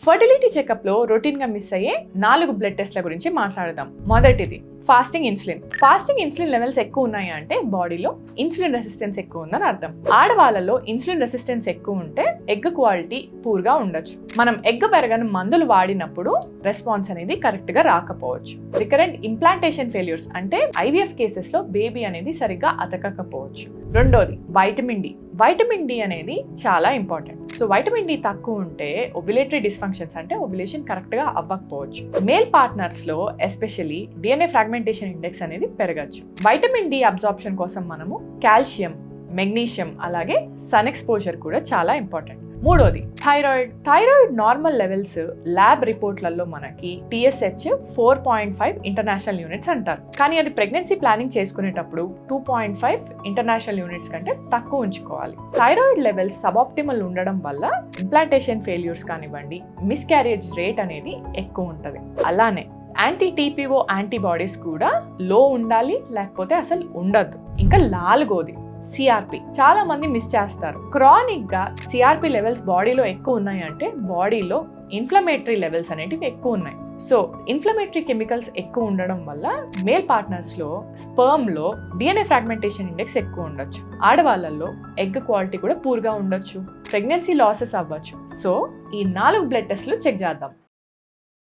Fertility చెకప్లో రొటీన్గా miss అయ్యే 4 blood టెస్ట్ల గురించి మాట్లాడదాం. మొదటిది fasting insulin. Fasting insulin levels ఎక్కువ ఉన్నాయి అంటే బాడీలో ఇన్సులిన్ రెసిస్టెన్స్ ఎక్కువ ఉందని అర్థం. ఆడవాళ్ళలో ఇన్సులిన్ రెసిస్టెన్స్ ఎక్కువ ఉంటే ఎగ్ క్వాలిటీ పూర్గా ఉండొచ్చు. మనం ఎగ్ పెరగని మందులు వాడినప్పుడు రెస్పాన్స్ అనేది కరెక్ట్ గా రాకపోవచ్చు. రికరెంట్ ఇంప్లాంటేషన్ ఫెయిల్యూర్స్ అంటే IVF కేసెస్ లో బేబీ అనేది సరిగ్గా అతకకపోవచ్చు. రెండోది వైటమిన్ డి. వైటమిన్ డి అనేది చాలా ఇంపార్టెంట్. సో వైటమిన్ డి తక్కువ ఉంటే ఓవ్యులేటరీ డిస్ఫంక్షన్స్ అంటే ఓవ్యులేషన్ కరెక్ట్ గా అవ్వకపోవచ్చు. మేల్ పార్ట్నర్స్ లో ఎస్పెషల్లీ DNA ఫ్రాగ్మెంటేషన్ ఇండెక్స్ అనేది పెరగచ్చు. వైటమిన్ డి అబ్జార్ప్షన్ కోసం మనము కాల్షియం, మెగ్నీషియం అలాగే సన్ ఎక్స్పోజర్ కూడా చాలా ఇంపార్టెంట్. మూడోది thyroid. Thyroid normal levels lab రిపోర్ట్లలో మనకి TSH 4.5 ఇంటర్నేషనల్ యూనిట్స్ అంటారు. కానీ అది ప్రెగ్నెన్సీ ప్లానింగ్ చేసుకునేటప్పుడు 2.5 ఇంటర్నేషనల్ యూనిట్స్ కంటే తక్కువ ఉంచుకోవాలి. థైరాయిడ్ లెవెల్స్ సబాప్టిమల్ ఉండడం వల్ల ఇంప్లాంటేషన్ ఫెయిల్యూర్స్ కానివ్వండి, మిస్క్యారేజ్ రేట్ అనేది ఎక్కువ ఉంటుంది. అలానే TPO యాంటీబాడీస్ కూడా లో ఉండాలి, లేకపోతే అసలు ఉండద్దు. ఇంకా నాలుగోది CRP. చాలా మంది మిస్ చేస్తారు. క్రానిక్ గా CRP లెవెల్స్ బాడీలో ఎక్కువ ఉన్నాయి అంటే బాడీలో ఇన్ఫ్లమేటరీ లెవెల్స్ అనేటివి ఎక్కువ ఉన్నాయి. సో ఇన్ఫ్లమేటరీ కెమికల్స్ ఎక్కువ ఉండడం వల్ల మేల్ పార్ట్నర్స్ లో స్పర్మ్ లో DNA ఫ్రాగ్మెంటేషన్ ఇండెక్స్ ఎక్కువ ఉండొచ్చు. ఆడవాళ్ళల్లో ఎగ్ క్వాలిటీ కూడా పూర్గా ఉండొచ్చు. ప్రెగ్నెన్సీ లాసెస్ అవ్వచ్చు. సో ఈ 4 బ్లడ్ టెస్ట్లు చెక్ చేద్దాం.